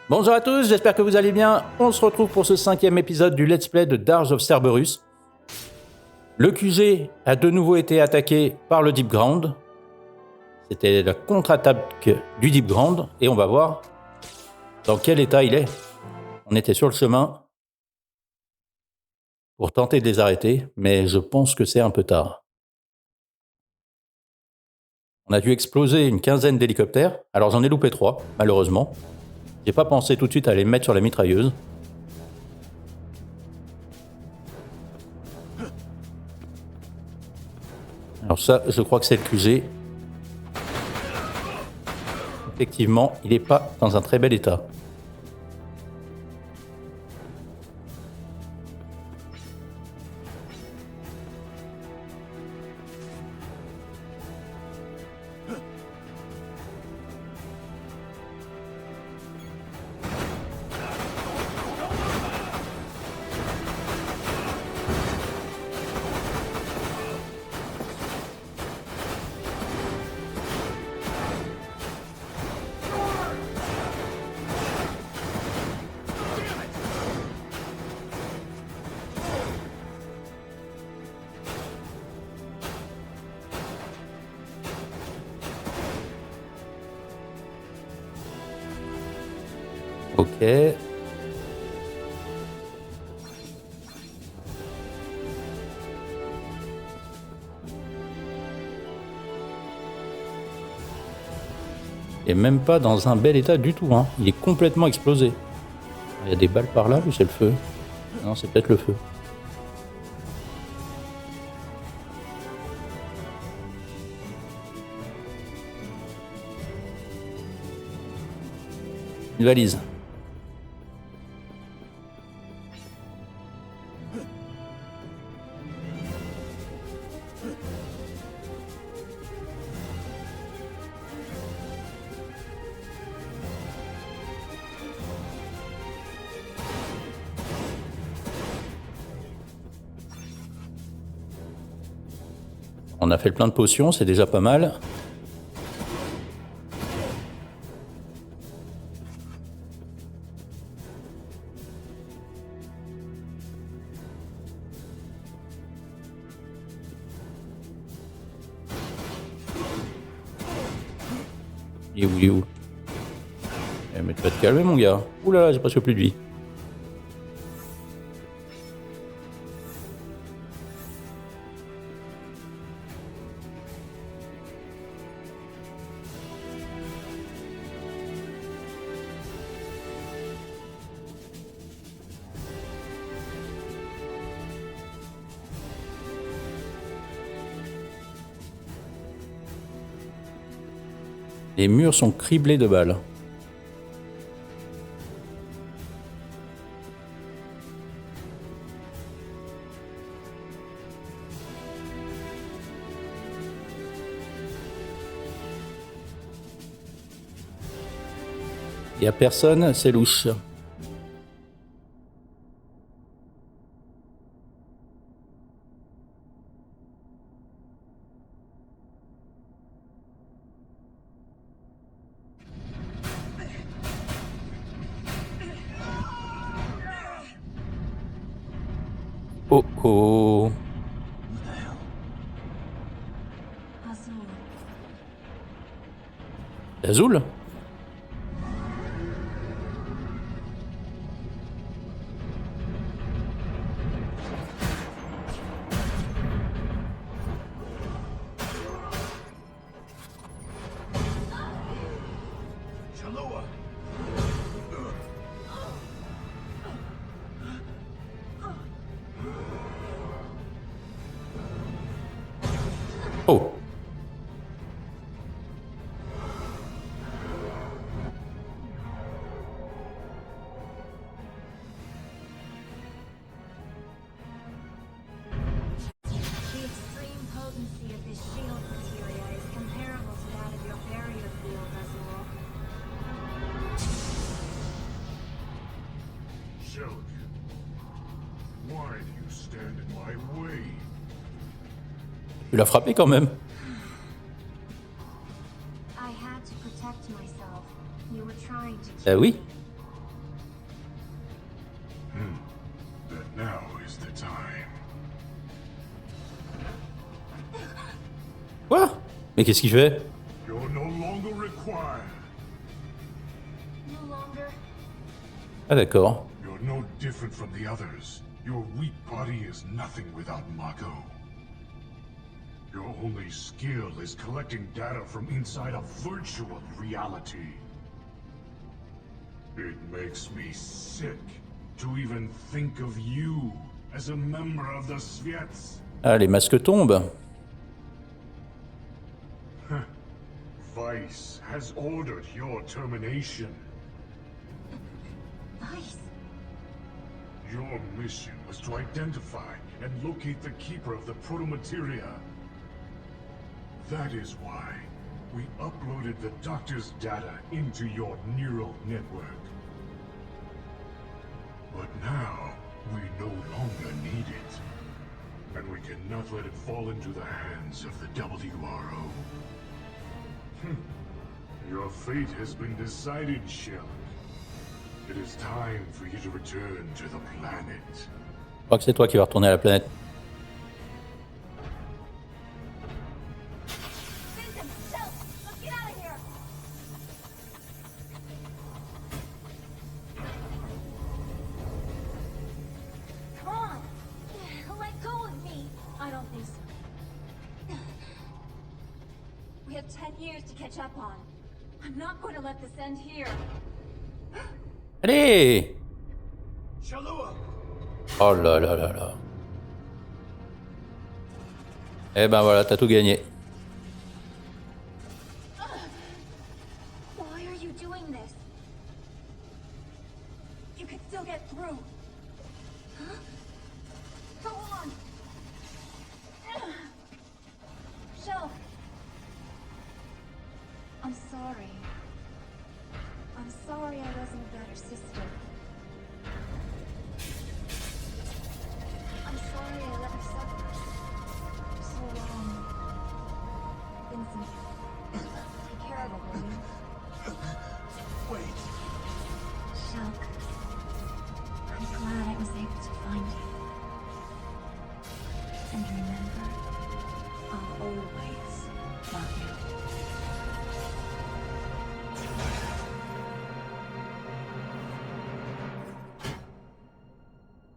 Bonjour à tous, j'espère que vous allez bien. On se retrouve pour ce 5e épisode du Let's Play de Dirge of Cerberus. Le QG a de nouveau été attaqué par le Deepground. C'était la contre-attaque du Deepground et on va voir dans quel état il est. On était sur le chemin pour tenter de les arrêter, mais je pense que c'est un peu tard. On a dû exploser une quinzaine d'hélicoptères, alors j'en ai loupé 3, malheureusement. J'ai pas pensé tout de suite à les mettre sur la mitrailleuse. Alors ça, je crois que c'est le QG. Effectivement, il n'est pas dans un très bel état. Ok. Il est même pas dans un bel état du tout, hein. Il est complètement explosé. Il y a des balles par là ou c'est le feu? Non, c'est peut-être le feu. Une valise. On a fait le plein de potions, c'est déjà pas mal. Il est où? Eh, mais tu vas te calmer, mon gars. Ouh là là, j'ai presque plus de vie. Les murs sont criblés de balles. Il n'y a personne, c'est louche. Oh oh. Azul? Oh. Tu l'as frappé quand même. Oui. Mais qu'est-ce qu'il fait? You're no longer required. No longer. Ah d'accord. You're no different from the others. Your weak body is nothing without Mako. Your only skill is collecting data from inside a virtual reality. It makes me sick to even think of you as a member of the Sviets. Ah, les masques tombent. Vice has ordered your termination. Vice. Your mission was to identify and locate the keeper of the protomateria. That is why we uploaded the doctor's data into your neural network. But now, we no longer need it. And we cannot let it fall into the hands of the WRO. Your fate has been decided, Shera. It is time for you to return to the planet. Je crois que c'est toi qui vas retourner à la planète. Vincent, Shell, let's get out of here. Come on. Let go of me. I don't think so. We have 10 years to catch up on. I'm not going to let this end here. Allez! Shalua! Oh là là là là. Eh ben voilà, t'as tout gagné. Why are you doing this? You could still get through. Huh? Go on. Shell. I'm sorry. I'm sorry I wasn't a better sister. I'm sorry I let her suffer for so long. Vincent, take care of her, will you? Wait. Shulk, I'm glad I was able to find you. And remember, I'll always love you.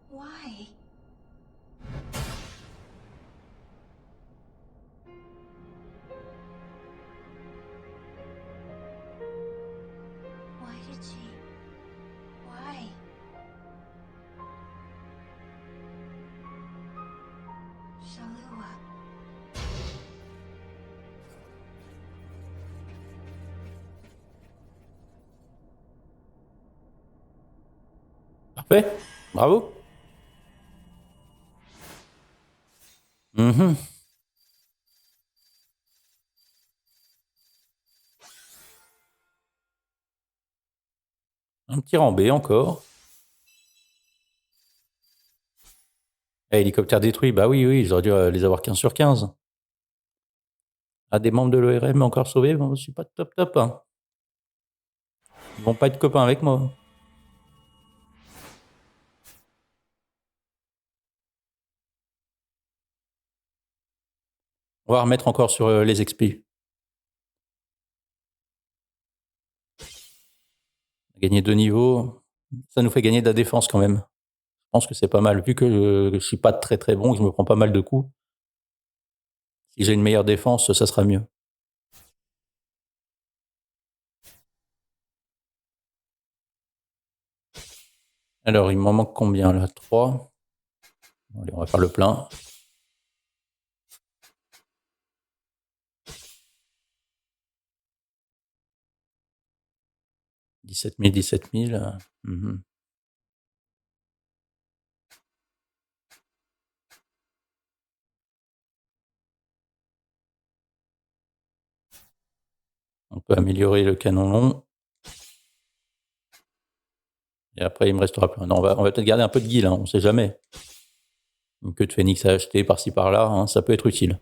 Why? Why did she? Why? Shalua. Parfait. Bravo. Mhm. Un petit rambé encore. Eh, hélicoptère détruit. Bah oui, oui, j'aurais dû les avoir 15 sur 15. Ah, des membres de l'ORM encore sauvés. Bon, je suis pas top top. Hein. Ils vont pas être copains avec moi. On va remettre encore sur les XP. Gagner 2 niveaux. Ça nous fait gagner de la défense quand même. Je pense que c'est pas mal. Vu que je suis pas très très bon, que je me prends pas mal de coups. Si j'ai une meilleure défense, ça sera mieux. Alors, il m'en manque combien là? 3. Allez, on va faire le plein. « 17 000, 17 000. Mhm. On peut améliorer le canon long. Et après, il me restera plus. Non, on va peut-être garder un peu de guile, hein, on sait jamais. Une queue de phénix à acheter par-ci par-là, hein, ça peut être utile.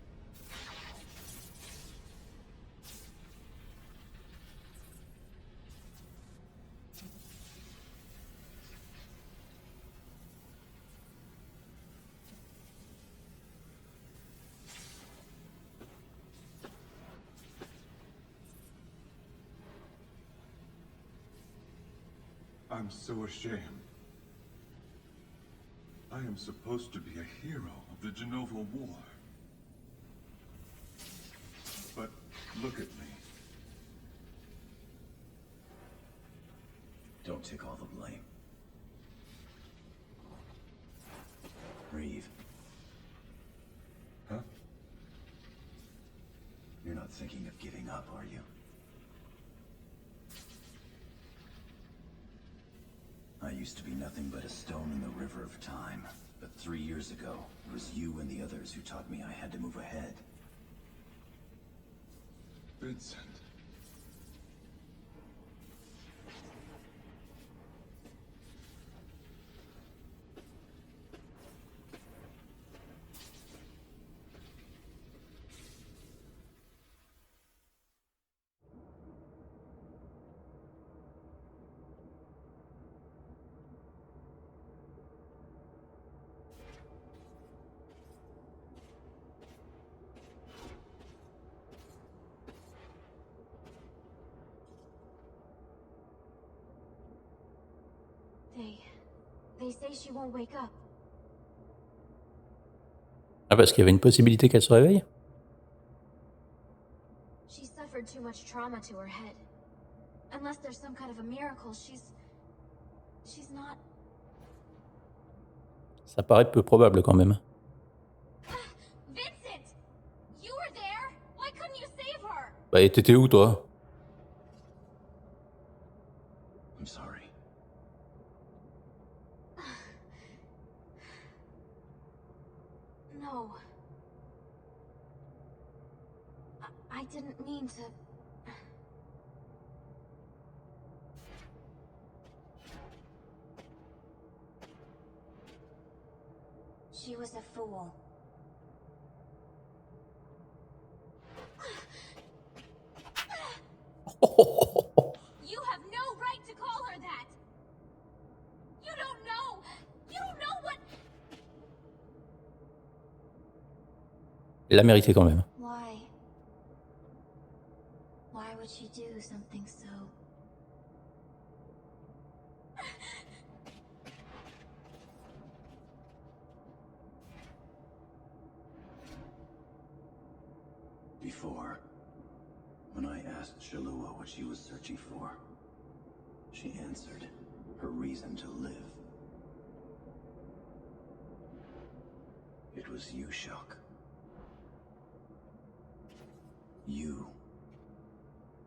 I'm so ashamed. I am supposed to be a hero of the Genova War. But look at me. Don't take all the blame. Reeve. Huh? You're not thinking of giving up, are you? I used to be nothing but a stone in the river of time. But 3 years ago, it was you and the others who taught me I had to move ahead. Vincent. They say she won't wake up. Ah, parce qu'il y avait une possibilité qu'elle se réveille? She suffered too much trauma to her head. Unless there's some kind of a miracle, she's not... Ça paraît peu probable quand même. Vincent! You were there? Why couldn't you save her? Bah, et t'étais où, toi? I'm sorry. No. I didn't mean to... She was a fool. You have no right to call her that! You don't know! You don't know what... Elle l'a mérité quand même. Why? Why would she do something so... Before, when I asked Shalua what she was searching for, she answered her reason to live. It was you, Shock. You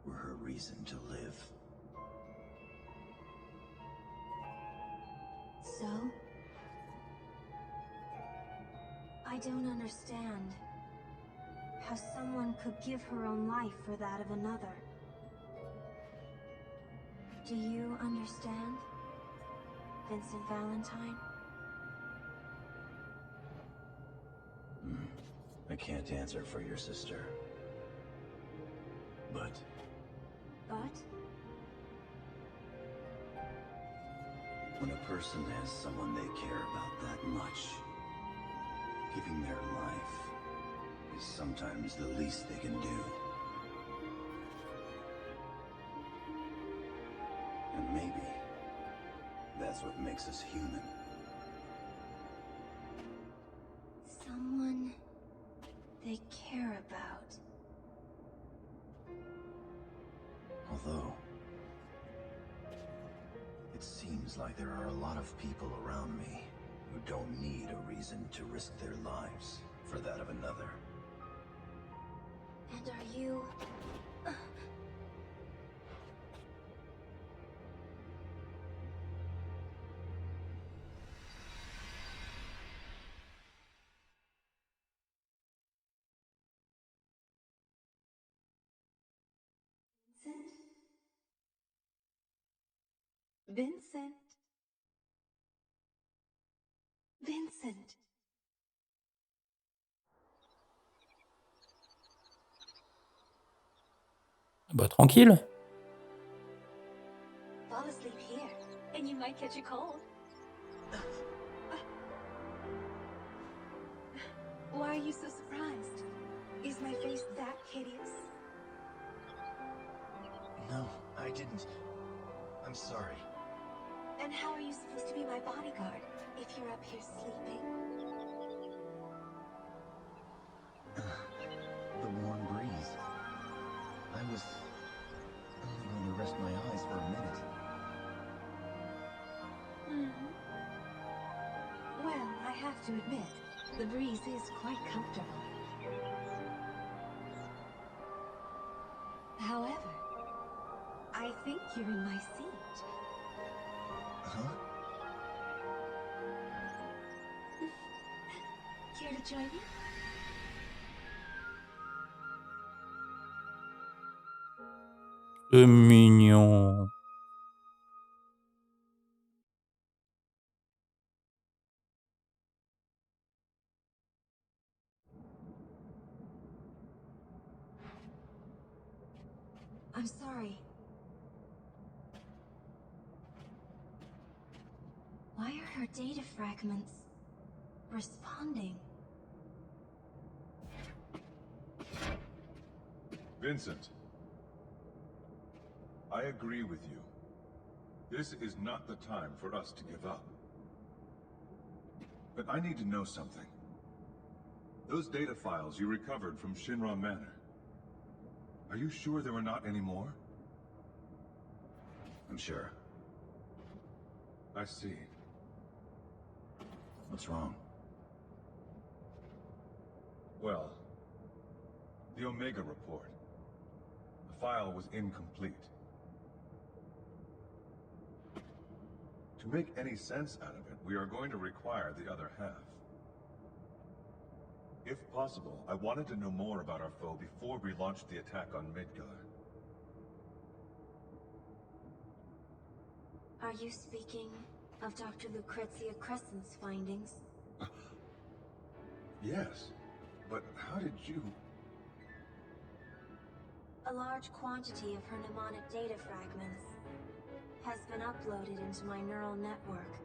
were her reason to live. So? I don't understand how someone could give her own life for that of another. Do you understand, Vincent Valentine? I can't answer for your sister. But But? when a person has someone they care about that much, giving their life is sometimes the least they can do. And maybe that's what makes us human. Someone they care about. Although, it seems like there are a lot of people around me who don't need a reason to risk their lives for that of another. And are you... Vincent? Vincent? Bah, tranquille. Fall asleep here, and you might catch a cold. Why are you so surprised? Is my face that hideous? No, I didn't. I'm sorry. And how are you supposed to be my bodyguard if you're up here sleeping? The warm breeze. I was only going to rest my eyes for a minute. Well, I have to admit, the breeze is quite comfortable. However, I think you're in my seat. Huh? Care to join me? C'est mignon. I'm sorry. Why are her data fragments responding? Vincent, I agree with you. This is not the time for us to give up. But I need to know something. Those data files you recovered from Shinra Manor. Are you sure there were not any more? I'm sure. I see. What's wrong? Well, the Oméga report. The file was incomplete. To make any sense out of it, we are going to require the other half. If possible, I wanted to know more about our foe before we launched the attack on Midgar. Are you speaking of Dr. Lucrezia Crescent's findings? Yes, but how did you... A large quantity of her mnemonic data fragments has been uploaded into my neural network.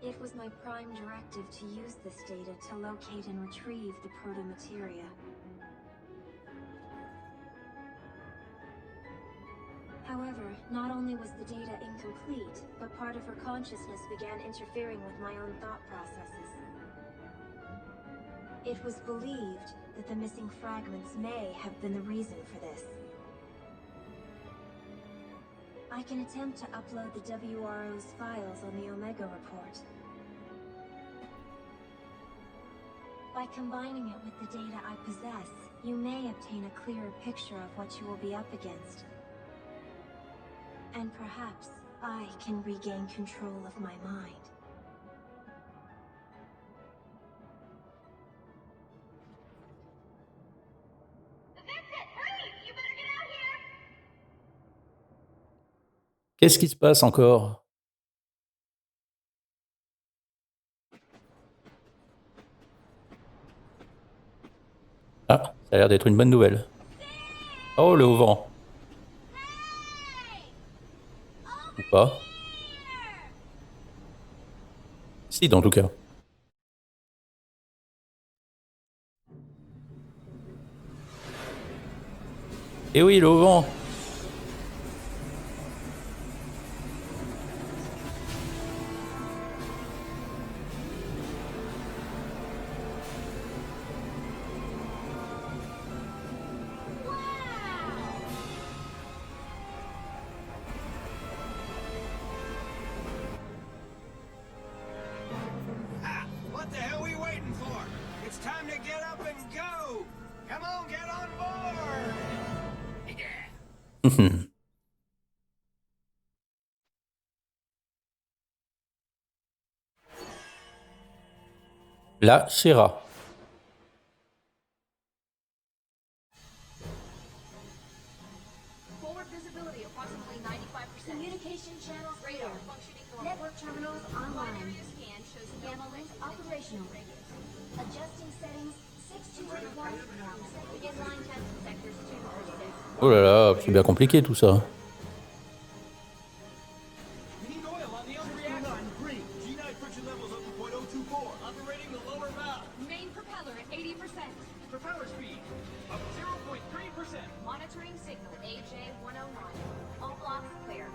It was my prime directive to use this data to locate and retrieve the proto-materia. However, not only was the data incomplete, but part of her consciousness began interfering with my own thought processes. It was believed that the missing fragments may have been the reason for this. I can attempt to upload the WRO's files on the Oméga report. By combining it with the data I possess, you may obtain a clearer picture of what you will be up against. And perhaps I can regain control of my mind. Qu'est-ce qui se passe encore? Ah, ça a l'air d'être une bonne nouvelle. Oh, le vent. Ou pas. Si, en tout cas. Eh oui, le vent. What the hell are we waiting for? It's time to get up and go! Come on, get on board! Yeah. La Shera. Forward visibility approximately 95%. Communication channels Radar clear. functioning normally. Network terminals Wide online. area scan shows no Gamma link operational. Adjusting settings 6221. Begin line test in sectors 2 through 6. Oh là là, c'est bien compliqué tout ça. We need oil on the unreactor. Green. G9 friction levels up to .024. Operating the lower valve. Main propeller at 80%. Propeller speed up 0.3%. Monitoring signal AJ-109. All blocks clear.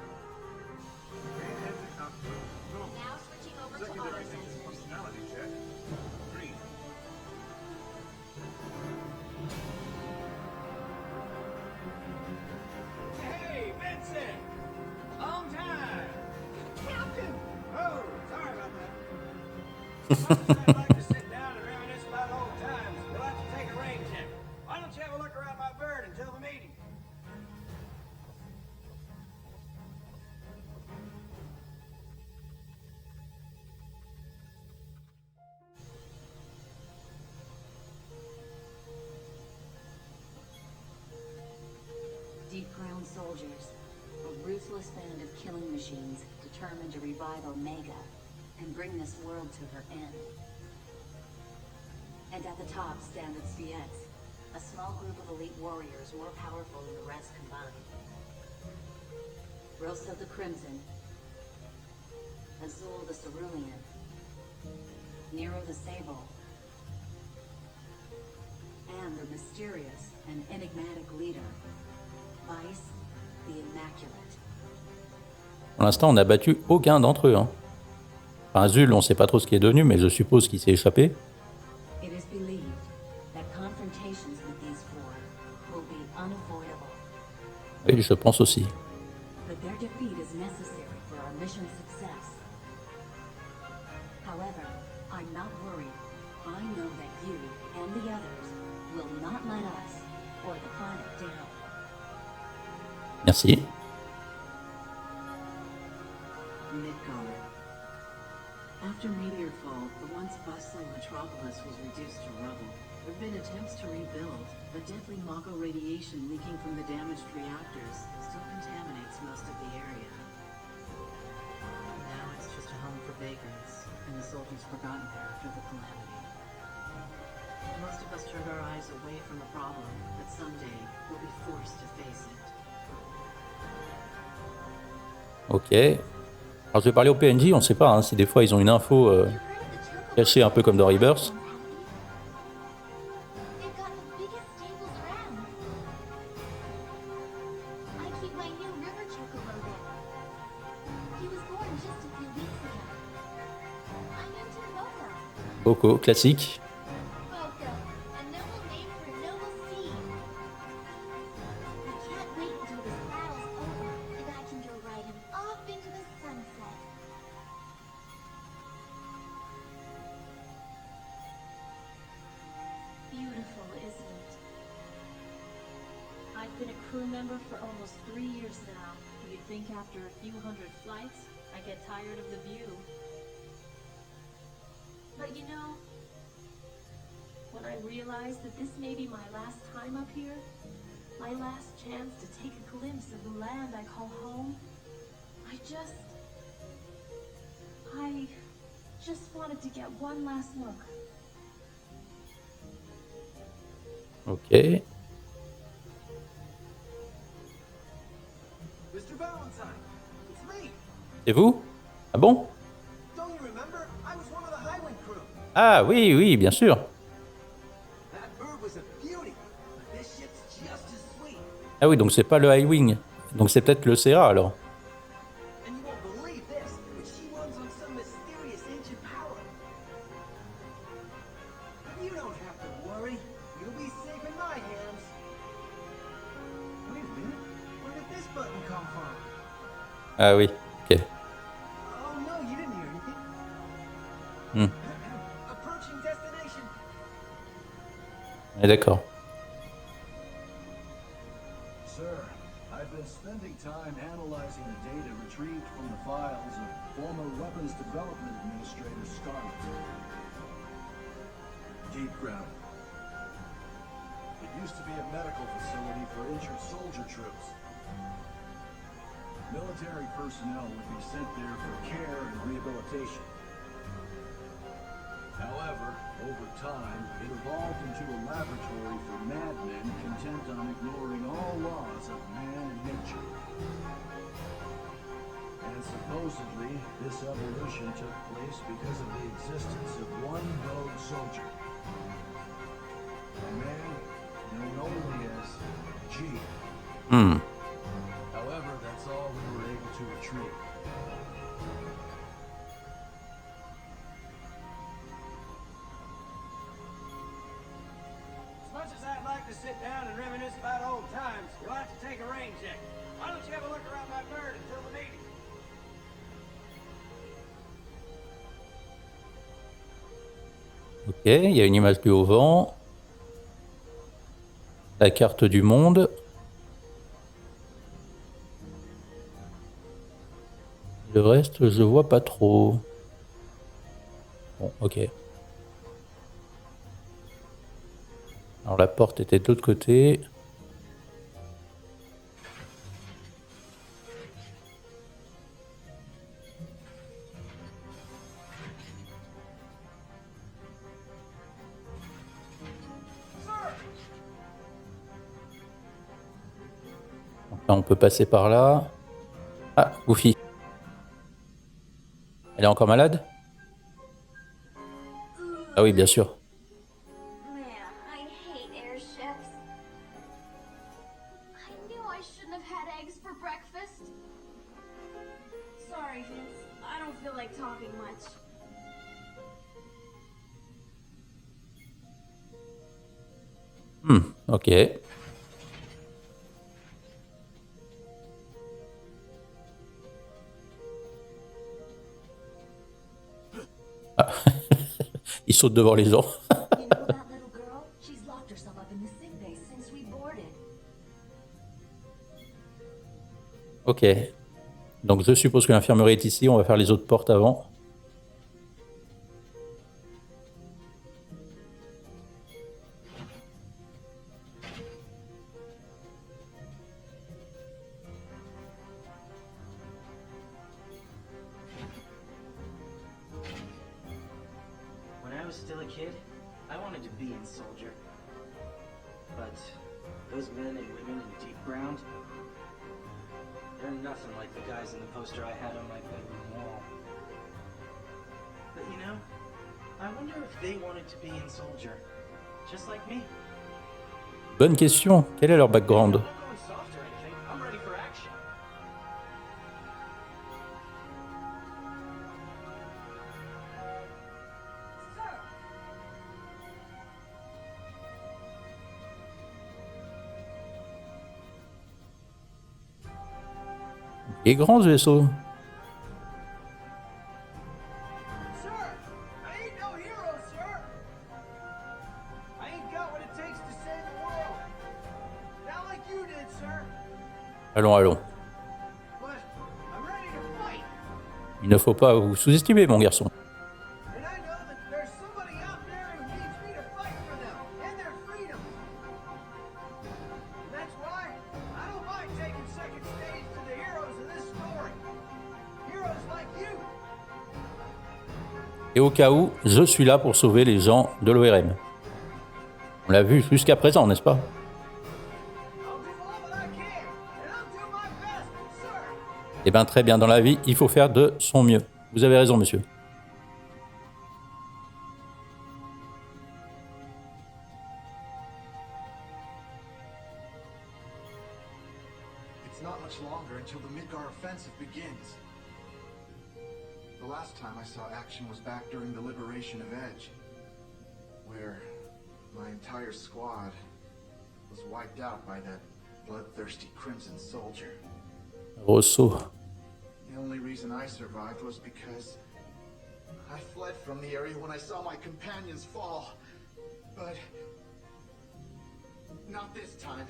As much as I'd like to sit down and reminisce about old times, you'll have to take a rain check. Why don't you have a look around my bird until the meeting? Deepground soldiers, a ruthless band of killing machines determined to revive Oméga and bring this world to her end. And at the top stand its VX, a small group of elite warriors more powerful than the rest combined. Rosa the Crimson, Azul the Cerulean, Nero the Sable, and the mysterious and enigmatic leader, Vice the Immaculate. Pour l'instant, on n'a battu aucun d'entre eux. Hein. Enfin, Azul, on sait pas trop ce qui est devenu, mais je suppose qu'il s'est échappé. It is believed that confrontations with these four will be unavoidable. Oui, je pense aussi. But their defeat is necessary for our mission's success. However, I'm not worried. I know that you and the others will not let us or the planet down. Merci. Midgar. After Meteorfall, the once bustling metropolis was reduced to rubble. There have been attempts to rebuild, but deadly Mako radiation leaking from the damaged reactors still contaminates most of the area. Now it's just a home for vagrants, and the soldiers forgotten there after the calamity. Most of us turned our eyes away from the problem, but someday we'll be forced to face it. Ok. Alors je vais parler au PNJ, on ne sait pas hein, si des fois ils ont une info cachée un peu comme dans Rebirth. They've got the biggest stables around. I keep my new river chocobo there. He was born just a few weeks ago. I named him Mocha. Boko, classique. Mocha, a noble name for a noble steed. I can't wait until this battle's over and I can go ride him off into the sunset. Beautiful, isn't it? I've been a crew member for almost 3 years now. You'd think after a few hundred flights, I get tired of the view. But you know, when I realized that this may be my last time up here, my last chance to take a glimpse of the land I call home, I just wanted to get one last look. Ok. Mr. Valentine, it's me. C'est vous? Ah bon? Don't you remember? I was one of the Highwind crew. Ah oui, oui, bien sûr. That bird was a beauty, but this ship's just as sweet. Ah oui, donc c'est pas le High Wing. Donc c'est peut-être le Shera alors. And you won't believe this, but she runs on some mysterious ancient power. But you don't have to worry. You'll be safe in my hands. Wait a minute. Where did this button come from? Ah oui, ok. Oh no, you didn't hear anything. Hmm. Approaching destination. Ouais, d'accord. Sir, I've been spending time analyzing the data retrieved from the files of former Weapons Development Administrator Scarlet. Deepground. It used to be a medical facility for injured soldier troops. Military personnel would be sent there for care and rehabilitation. However, over time, it evolved into a laboratory for madmen content on ignoring all laws of man and nature. And supposedly, this evolution took place because of the existence of one rogue soldier. A man known only as G. Hmm. However, that's all we were able to retrieve. As much as I'd like to sit down and reminisce about old times, you'll have to take a rain check. Why don't you have a look around my bird until the meeting? Ok, il y a une image du haut vent. La carte du monde. Le reste, je vois pas trop. Bon, ok. Alors la porte était de l'autre côté. Donc là, on peut passer par là. Ah, Goofy. Elle est encore malade? Ah oui, bien sûr. Man, I hate airships. I knew I shouldn't have had eggs for breakfast. Sorry, Vince. I don't feel like talking much. Ok. Ah. Il saute devant les gens. You know that little girl? She's locked herself up in the sick bay since we boarded. Ok. Donc je suppose que l'infirmerie est ici. On va faire les autres portes avant. When I was still a kid, I wanted to be in Soldier. But those men and women in Deepground, they're nothing like the guys in the poster I had on my bedroom wall. But you know, I wonder if they wanted to be in Soldier, just like me. Bonne question. Quel est leur background? I'm not going soft or anything. I'm ready for action. Il est grand ce vaisseau. Sir, I ain't no hero, sir. I ain't got what it takes to save the world. Not like you did, sir. Allons, allons. But I'm ready to fight. Il ne faut pas vous sous-estimer, mon garçon. And I know that there's somebody out there who needs me to fight for them and their freedom. And that's why I don't mind taking second stage to the heroes of this story. Heroes like you. Et au cas où, je suis là pour sauver les gens de l'ORM. On l'a vu jusqu'à présent, n'est-ce pas? I'll do all that I can, and I'll do my best, sir. Eh bien, très bien. Dans la vie, il faut faire de son mieux. Vous avez raison, monsieur. It's not much longer until the Midgar offensive begins. The last time I saw action was back during the liberation of Edge, where my entire squad was wiped out by that bloodthirsty Crimson Soldier. Rousseau. The only reason I survived was because I fled from the area when I saw my companions fall. But not this time.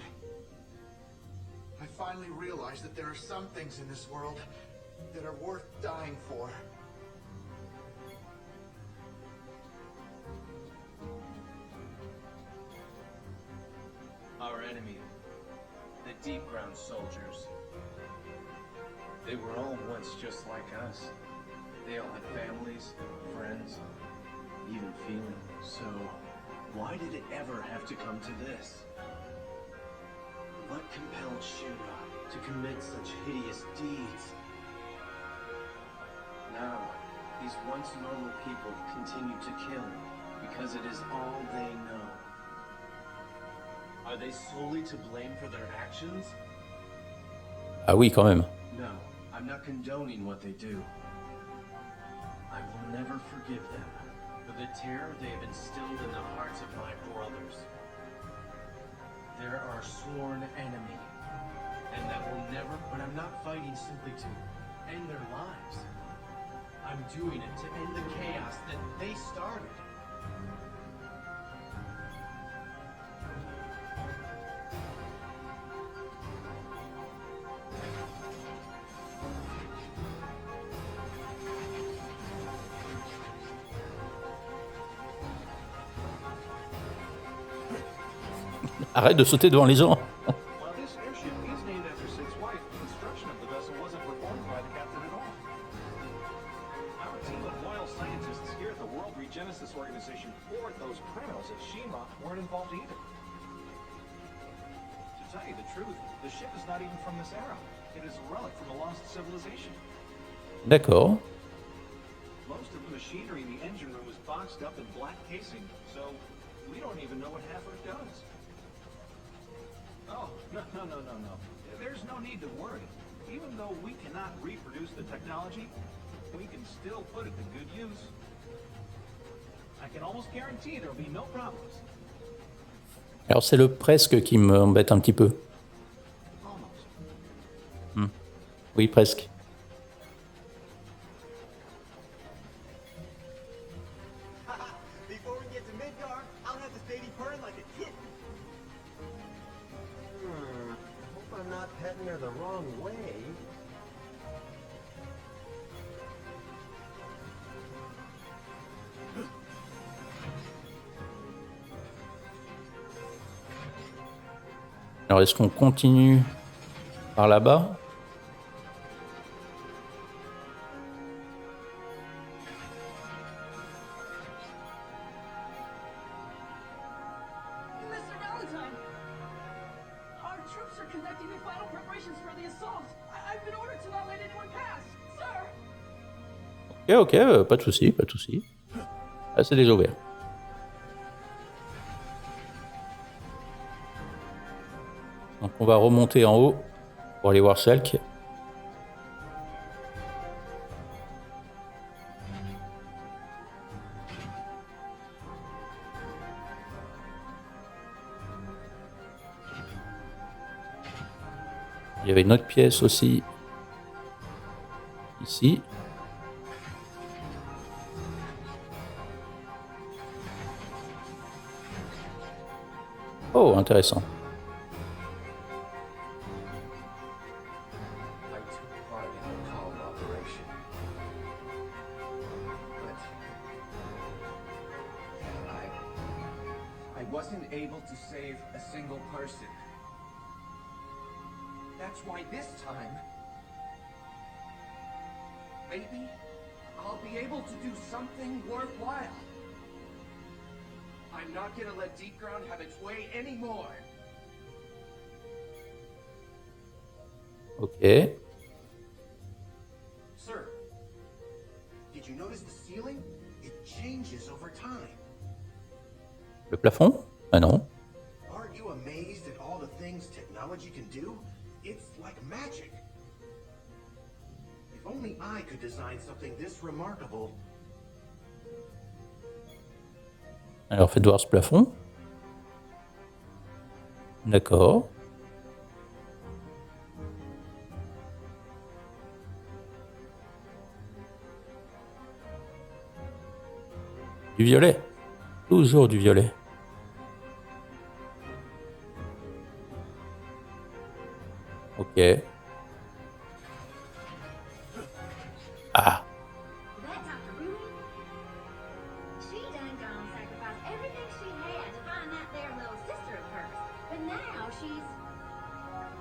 I finally realized that there are some things in this world that are worth dying for. Our enemy, the Deepground soldiers. They were all once just like us. They all had families, friends, even feelings. So, why did it ever have to come to this? What compelled Shera to commit such hideous deeds? Now, these once normal people continue to kill because it is all they know. Are they solely to blame for their actions? Ah oui, quand même. No, I'm not condoning what they do. I will never forgive them for the terror they have instilled in the hearts of my brothers. They're our sworn enemy, and that will never... But I'm not fighting simply to end their lives. I'm doing it to end the chaos that they started. Arrête de sauter devant les gens. While this airship is named after Sid's wife, construction of the vessel wasn't performed by the captain at all. Our team of loyal scientists here at the World Regenesis Organization or those criminals at Shima weren't involved either. To tell you the truth, the ship is not even from this era. It is a relic from a lost civilization. D'accord. Most of the machinery in the engine room is boxed up in black casing, so we don't even know what half of it does. Oh, no. There's no need to worry. Even though we cannot reproduce the technology, we can still put it to good use. I can almost guarantee there'll be no problems. Alors c'est le presque qui m'embête un petit peu. Oui, presque. Before we get to Midgar, I'll have this baby purring like a kitten. I hope I'm not petting her the wrong way. Alors est-ce qu'on continue par là-bas ? Mr. Valentine! Our troops are conducting the final preparations for the assault. I've been ordered to not let anyone pass, sir! Ok, pas de souci, pas de souci. Ah, c'est déjà ouvert. Donc on va remonter en haut pour aller voir Shulk. Il y avait une autre pièce aussi. Ici. Oh, intéressant. I took part in the calm operation. But I wasn't able to save a single person. That's why this time, maybe I'll be able to do something worthwhile. I'm not gonna let Deepground have its way anymore. Ok. Sir, did you notice the ceiling? It changes over time. Le plafond? Ah non. Aren't you amazed at all the things technology can do? It's like magic. If only I could design something this remarkable. Alors faites voir ce plafond. D'accord. Du violet. Toujours du violet. Ok. Ah. That Dr. Ruby? She done gone sacrificed everything she had to find that there little sister of hers. But now she's...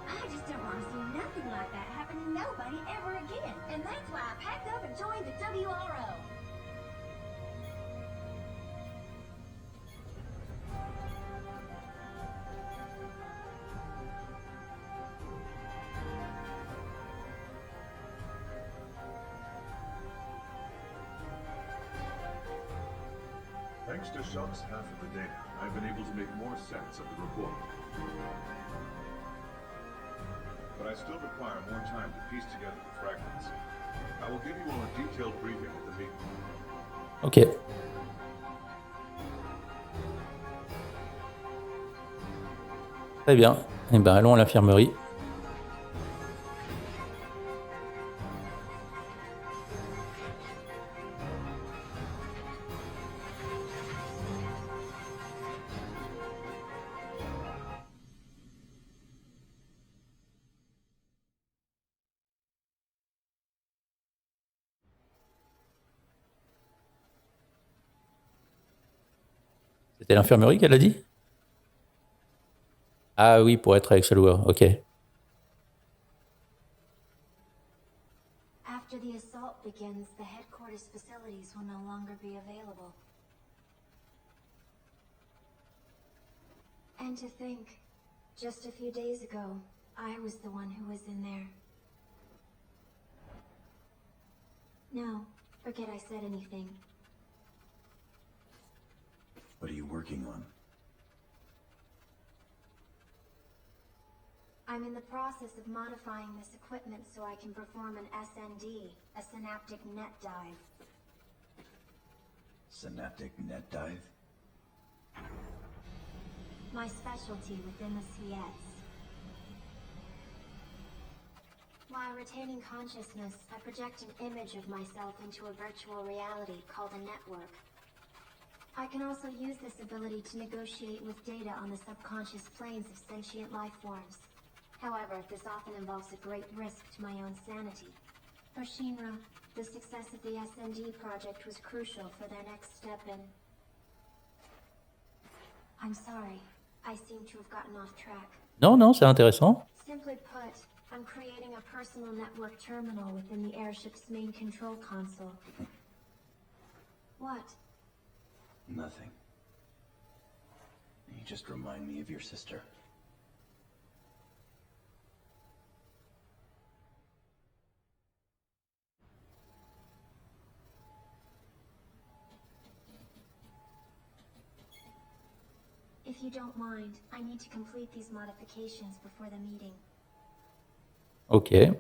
I just don't want to see nothing like that happen to nobody ever again. And that's why I packed up and joined the WRO. Thanks to Shulk's half of the data, I've been able to make more sense of the report. But I still require more time to piece together the fragments. I will give you all a detailed briefing at the meeting. Ok. Très bien. Eh ben, allons à l'infirmerie. C'était l'infirmerie qu'elle a dit ? Ah oui, pour être avec Shallower, ok. After the assault begins, the headquarters facilities will no longer be available. And to think, just a few days ago, I was the one who was in there. No, forget I said anything. What are you working on? I'm in the process of modifying this equipment so I can perform an SND, a synaptic net dive. Synaptic net dive? My specialty within the CX. While retaining consciousness, I project an image of myself into a virtual reality called a network. I can also use this ability to negotiate with data on the subconscious planes of sentient life forms. However, this often involves a great risk to my own sanity. For Shinra, the success of the SND project was crucial for their next step in... I'm sorry, I seem to have gotten off track. Non, non, c'est intéressant. Simply put, I'm creating a personal network terminal within the airship's main control console. What? Nothing. You just remind me of your sister. If you don't mind, I need to complete these modifications before the meeting. Ok.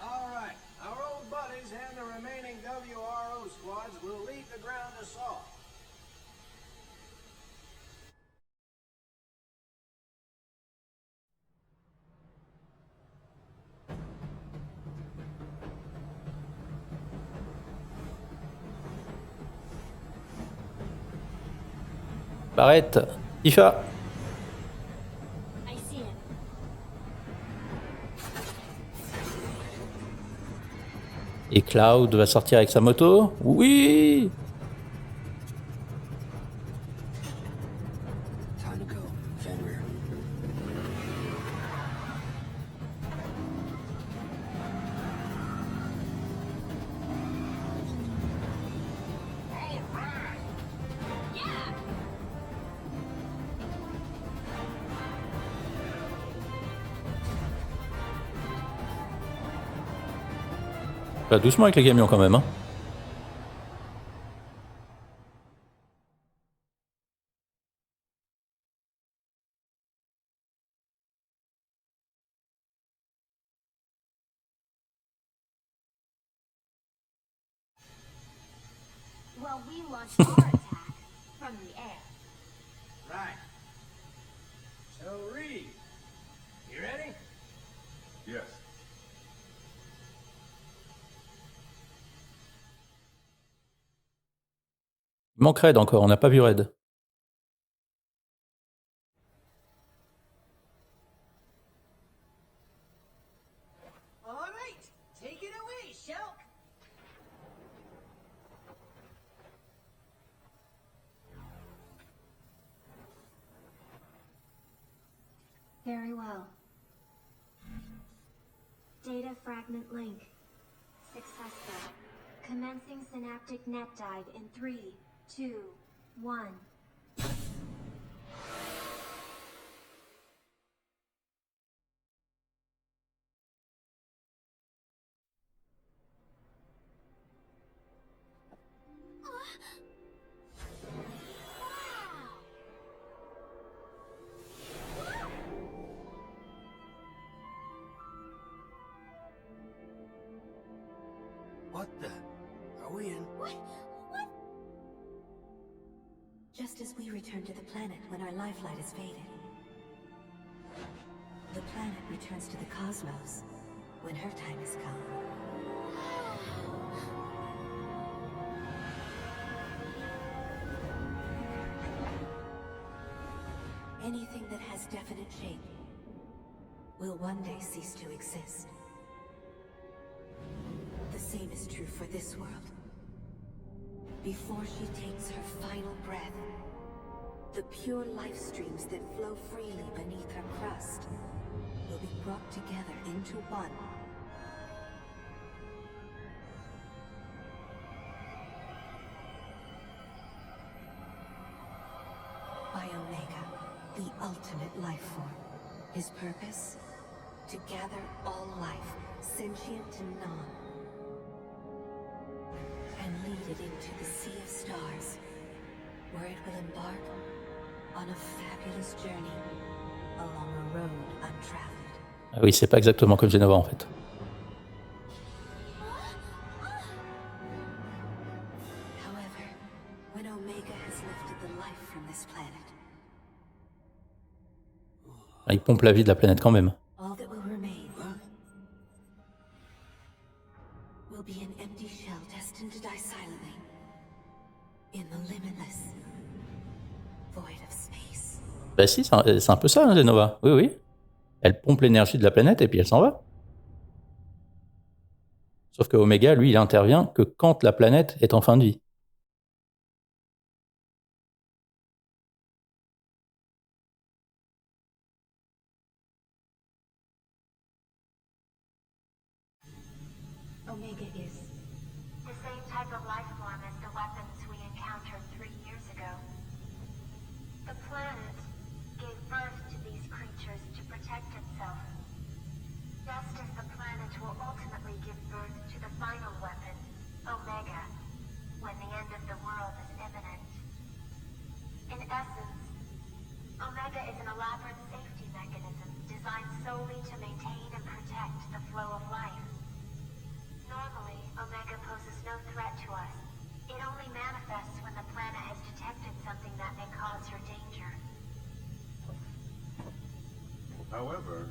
Alright, our old buddies and the remaining WRO squads will lead the ground assault. Barrette, Tifa. I see it. Et Cloud va sortir avec sa moto. Oui! Time to go, Fenrir. Bah, doucement avec les camions quand même. Hein. Well, we launched our attack from the air. Right. So, Reed, you ready? Yes. Il manque Red encore, on n'a pas vu Red. Alright, take it away, Shulk. Very well. Data fragment link. Successful. Commencing synaptic net dive in 3, 2, 1. What the? Are we in? What? Just as we return to the planet when our lifelight is faded. The planet returns to the cosmos when her time has come. Anything that has definite shape will one day cease to exist. The same is true for this world. Before she takes her final breath, the pure life streams that flow freely beneath her crust will be brought together into one. By Oméga, the ultimate life form. His purpose? To gather all life, sentient and non, and lead it into the sea of stars, where it will embark on a fabulous journey along a road untraveled. Ah oui, c'est pas exactement comme Genova en fait. However, when Oméga has lifted the life from this planet, Ah, il pompe la vie de la planète quand même. all that will remain will be an empty shell destined to die silently in the limitless void of space. Bah si, c'est un peu ça, hein, Genova. Oui, oui. Elle pompe l'énergie de la planète et puis elle s'en va. Sauf que Oméga, lui, il intervient que quand la planète est en fin de vie. Oméga is the same type of life form as the weapons we encountered 3 years ago. The planet gave birth to these creatures to protect itself, just as the planet will ultimately give birth to the final weapon, Oméga, when the end of the world is imminent. In essence, Oméga is an elaborate safety mechanism designed solely to maintain and protect the flow of life. Normally, Oméga poses no threat to us. It only manifests when the planet has detected something that may cause her danger. However,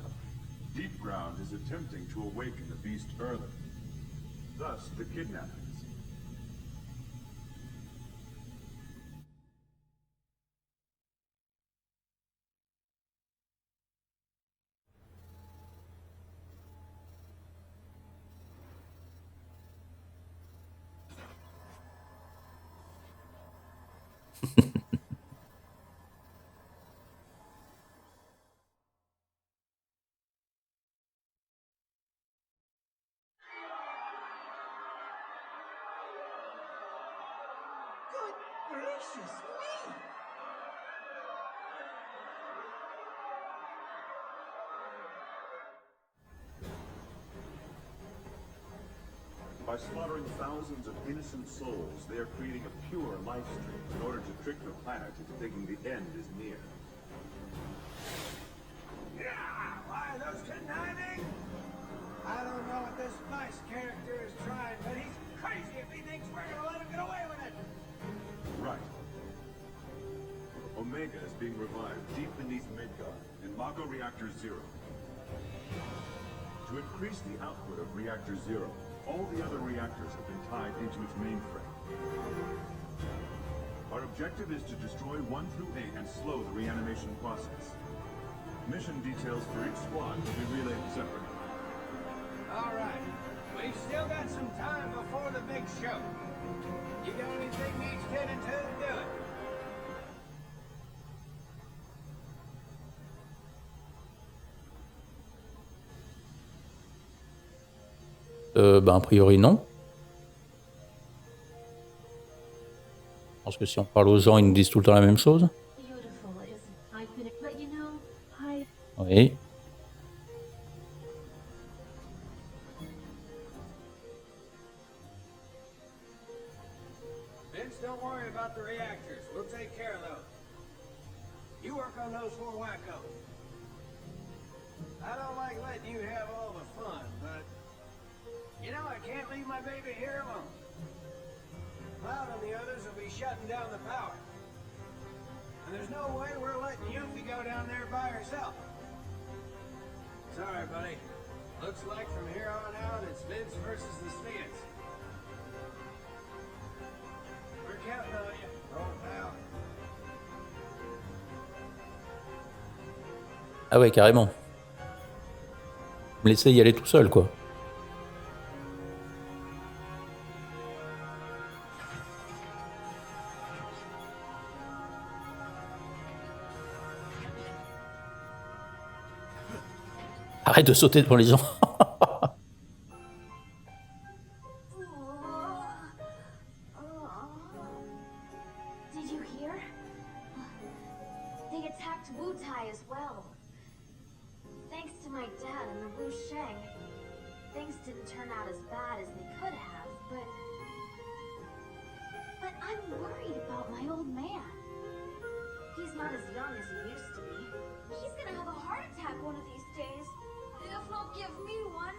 Deepground is attempting to awaken the beast early. Thus, the kidnappings. Gracious me! By slaughtering thousands of innocent souls, they are creating a pure life stream in order to trick the planet into thinking the end is near. Yeah! Why, those conniving? I don't know what this nice character is trying, but he's crazy if he thinks we're gonna let him get away with it! Right. Oméga is being revived deep beneath Midgar, in Mako Reactor Zero. To increase the output of Reactor Zero, all the other reactors have been tied into its mainframe. Our objective is to destroy 1 through 8 and slow the reanimation process. Mission details for each squad will be relayed separately. Alright, we've still got some time before the big show. You got anything needs tending to do it? Ben, a priori, non. Je pense que si on parle aux gens, ils nous disent tout le temps la même chose. Beautiful, isn't I think, but you know, I Oui. Vince, don't worry about the reactors. We'll take care of those. You work on those 4 wackos. I don't like letting you have all the fun, but you know I can't leave my baby here alone. Cloud and the others will be shutting down the power. And there's no way we're letting Yuffie go down there by herself. Sorry, buddy. Looks like from here on out it's Vince versus the Spheres. We're counting on you, old pal. Ah ouais, carrément. Me laisser y aller tout seul, quoi. Arrête de sauter devant les gens. Did you hear? They attacked Wu Tai as well. Thanks to my dad and the Wu Sheng, things didn't turn out as bad as they could have, but I'm worried about my old man. He's not as young as he used to be. He's gonna have a heart attack one of these days. If not, give me one.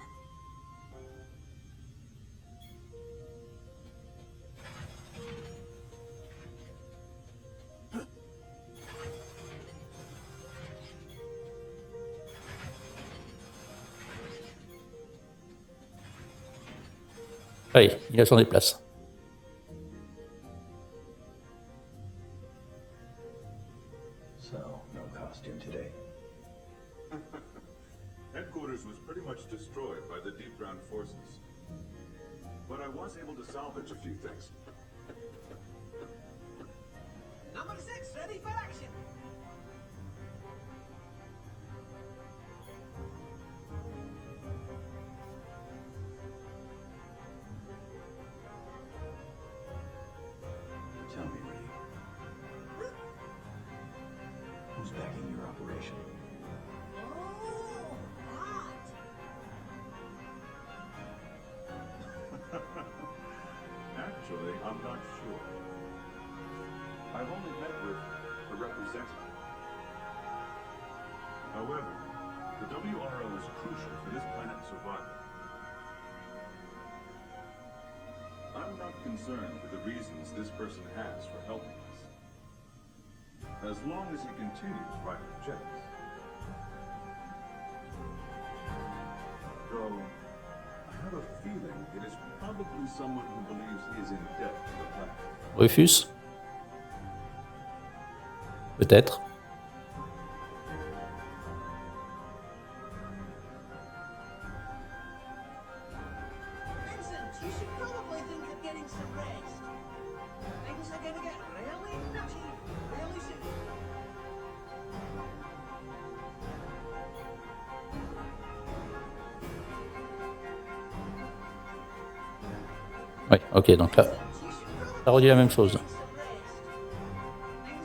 Allez, il s'en déplace. So, no costume today. Headquarters was pretty much destroyed by the Deepground forces. But I was able to salvage a few things. Number 6, ready for action. Tell me, Ray. Who's backing your operation? Oh, hot. Actually, I'm not sure. I've only met with a representative. However, the WRO is crucial for this planet's survival. I'm not concerned with the reasons this person has for helping us. As long as he continues writing checks. Though, I have a feeling it is probably someone who believes he is in debt to the planet. Rufus? Peut-être. Vincent, you should probably think of getting some rest. Things are gonna get really nutty really soon. Oui, ok, donc là, ça redit la même chose. Things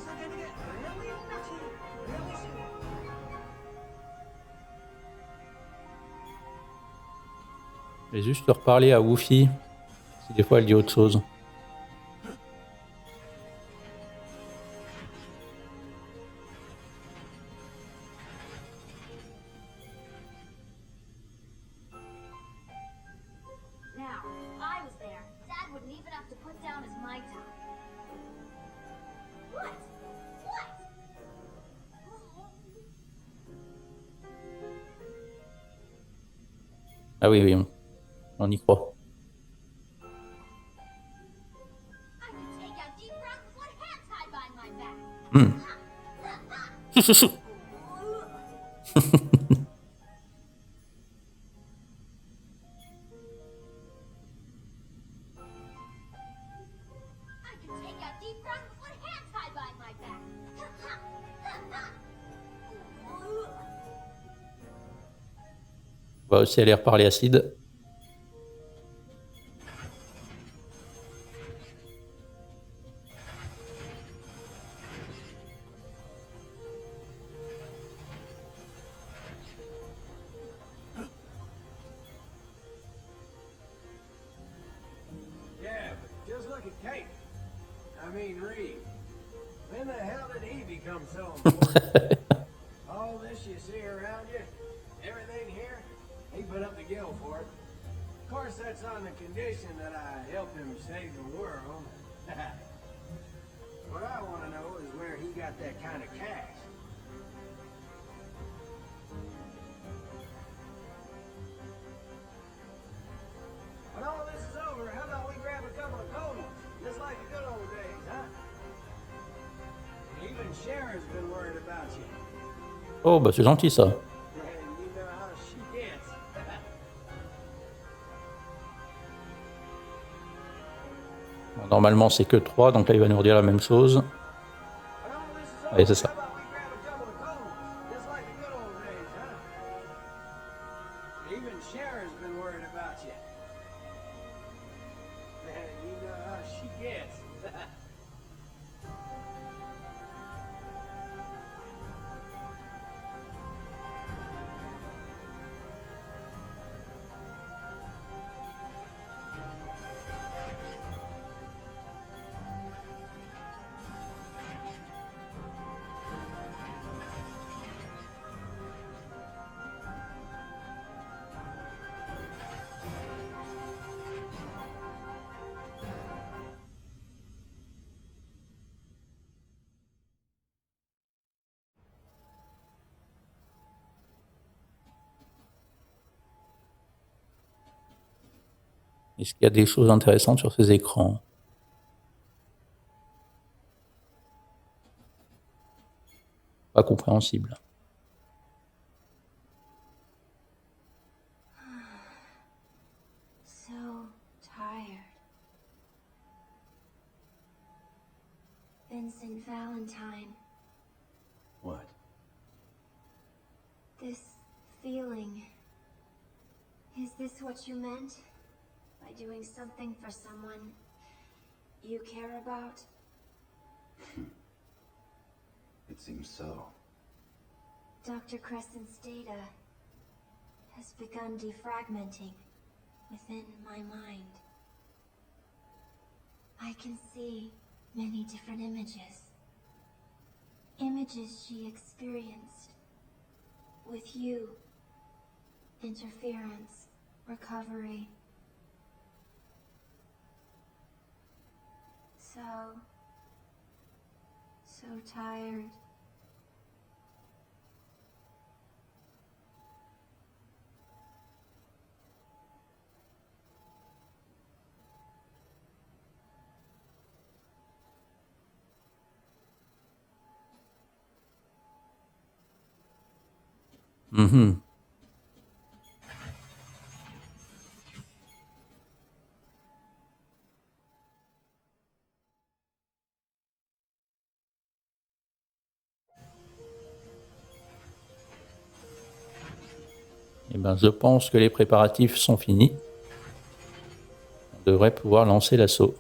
are gonna get really nutty really soon. Je vais juste reparler à Woofy, si des fois elle dit autre chose. Now, if I was there, Dad wouldn't even have to put down his Mai Tai. What? What? Ah oui, oui, on y croit. I can take out Deepground with one hand tied behind my back. Chou, chou, chou. I can take out Deepground with one hand tied behind my back. On va aussi aller reparler à Sid. Yeah, but just look at Kate. I mean, Reed. When the hell did he become so important? All this you see around you, everything here, he put up the gill for it. Of course, that's on the condition that I help him save the world. What I want to know is where he got that kind of cash. When all this is over, how about we grab a couple of cold ones? Just like the good old days, huh? Even Shera's been worried about you. Oh, bah c'est gentil ça. And you know how she gets. Bon, normalement, c'est que 3, donc là, il va nous redire la même chose. Allez, c'est ça. How about we grab a couple of cones, just like the good old days, huh? Even Shera's been worried about you. And you know how she gets. Est-ce qu'il y a des choses intéressantes sur ces écrans? Pas compréhensible. So tired. Vincent Valentine, What? this feeling. Is this what you meant? By doing something for someone you care about? It seems so. Dr. Crescent's data has begun defragmenting within my mind. I can see many different images. Images she experienced with you. Interference, recovery. So tired. Mhm. Eh ben, je pense que les préparatifs sont finis. On devrait pouvoir lancer l'assaut.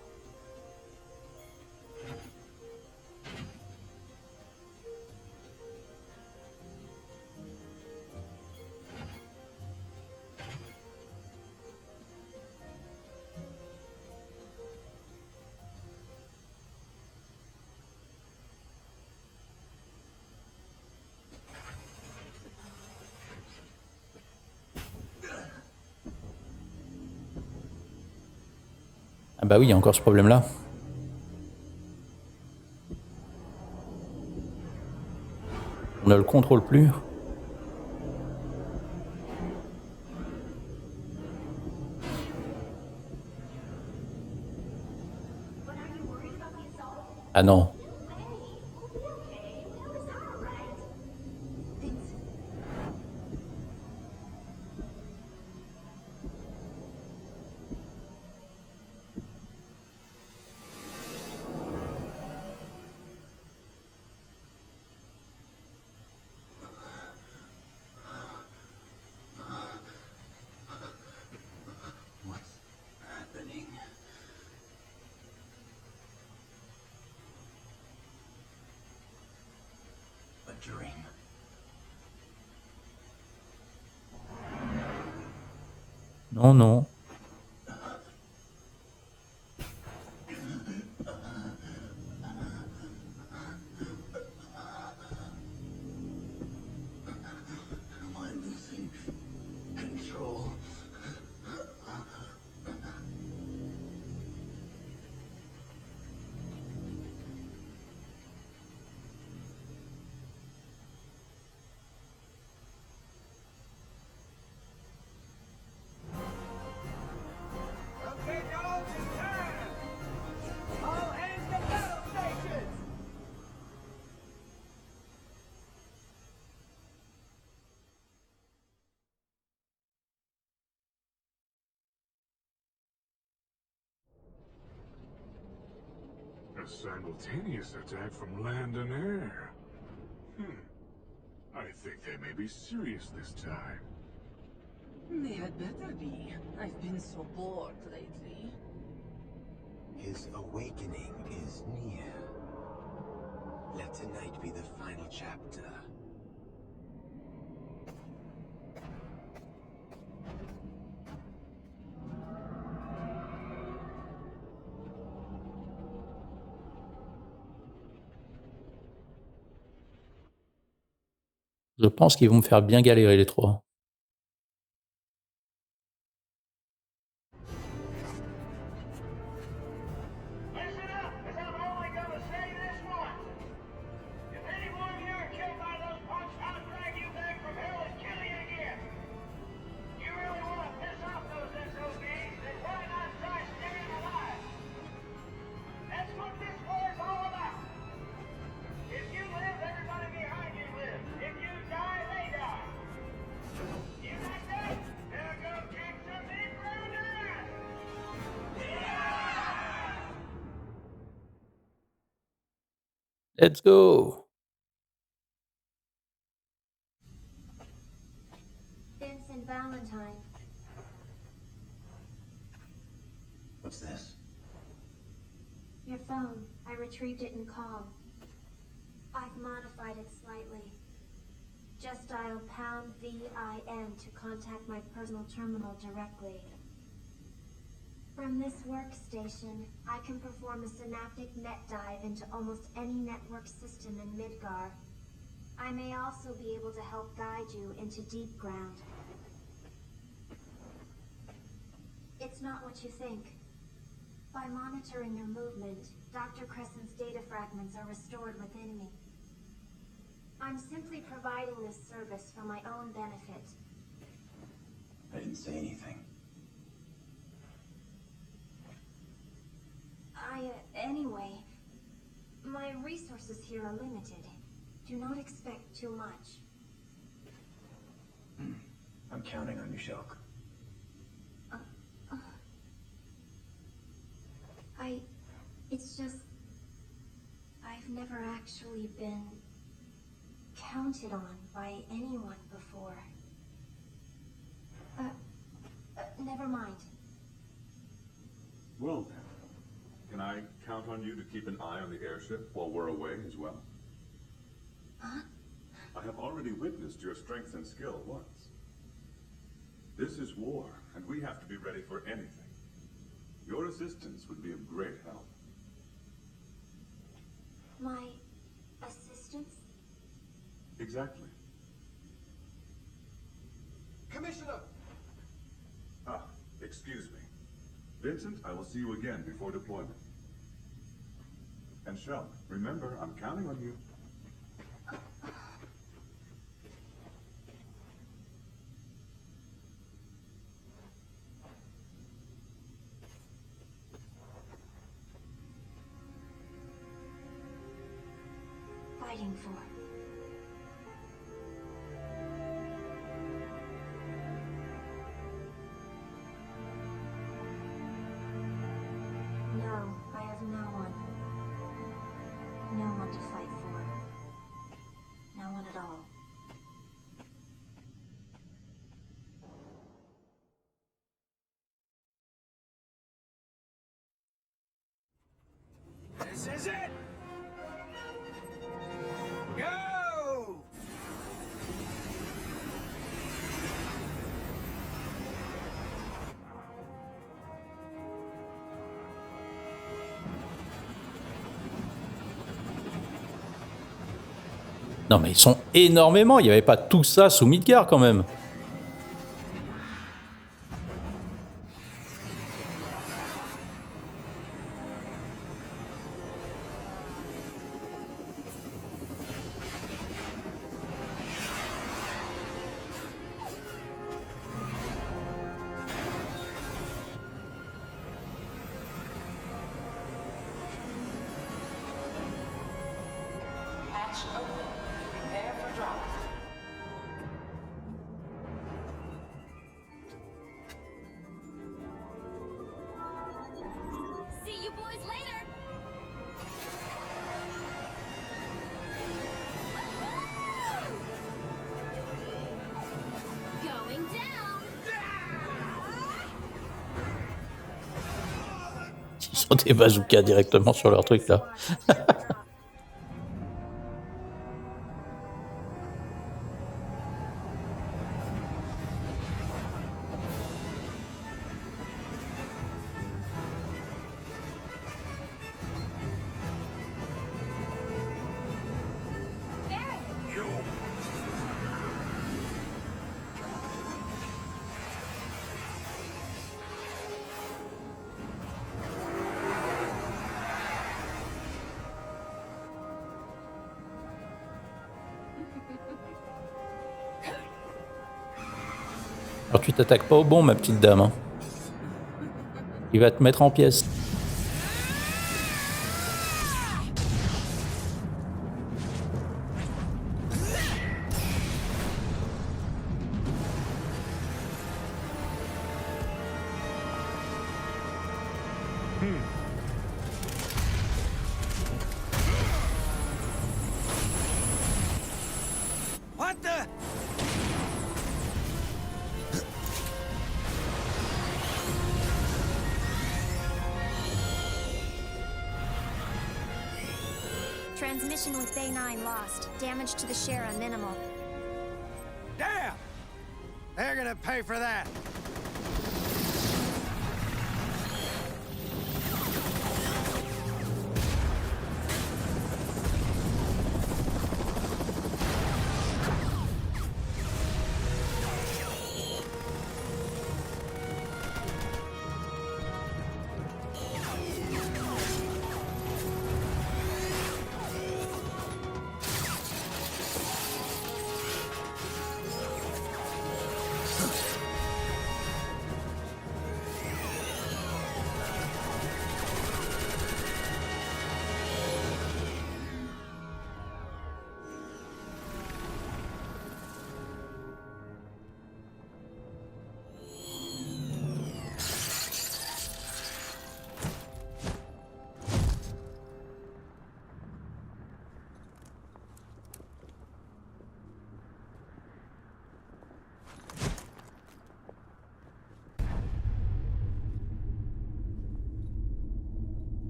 Ah bah oui, il y a encore ce problème-là. On ne le contrôle plus. Ah non. What's happening? A dream? Non, non. Am I losing control? A simultaneous attack from land and air. I think they may be serious this time. They had better be. I've been so bored lately. His awakening is near. Let tonight be the final chapter. Je pense qu'ils vont me faire bien galérer les trois. Listen up, 'cause I'm only gonna say this once. If any more of you are killed by those punks, I'll drag you back from hell and kill you again. You really want to piss off those SOBs, then why not try staying alive? That's what this war's all about. If you live, everybody behind you lives. If you die, they die. You like that? Now go kick some Midgar ass! Let's go! Vincent Valentine. What's this? Your phone. I retrieved it in calm. I've modified it slightly. Just dial #VIN to contact my personal terminal directly. From this workstation, I can perform a synaptic net dive into almost any network system in Midgar. I may also be able to help guide you into Deepground. It's not what you think. By monitoring your movement, Dr. Crescent's data fragments are restored within me. I'm simply providing this service for my own benefit. I didn't say anything. Anyway, my resources here are limited. Do not expect too much. I'm counting on you, Shulk. It's just... I've never actually been counted on by anyone before. Never mind. Well then, can I count on you to keep an eye on the airship while we're away as well? Huh? I have already witnessed your strength and skill once. This is war, and we have to be ready for anything. Your assistance would be of great help. My assistance? Exactly. Commissioner! Ah, excuse me. Vincent, I will see you again before deployment. And Shell, remember, I'm counting on you. Fighting for. No, I have no one. No one to fight for. No one at all. This is it! Go! Non mais ils sont énormément, il n'y avait pas tout ça sous Midgar quand même. Ils ont des bazookas directement sur leur truc là. Alors tu t'attaques pas au bon, ma petite dame. Hein. Il va te mettre en pièces. What the? Transmission with Bay 9 lost. Damage to the Shera minimal. Damn! They're gonna pay for that.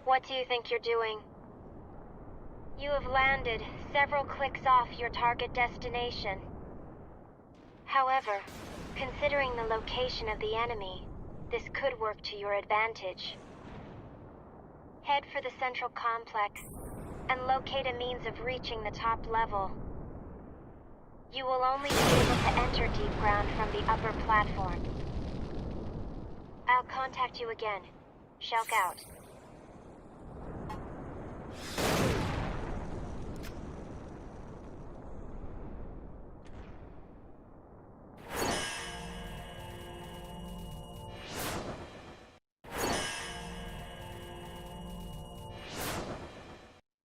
What do you think you're doing? You have landed several clicks off your target destination. However, considering the location of the enemy, this could work to your advantage. Head for the central complex and locate a means of reaching the top level. You will only be able to enter Deepground from the upper platform. I'll contact you again. Shulk out.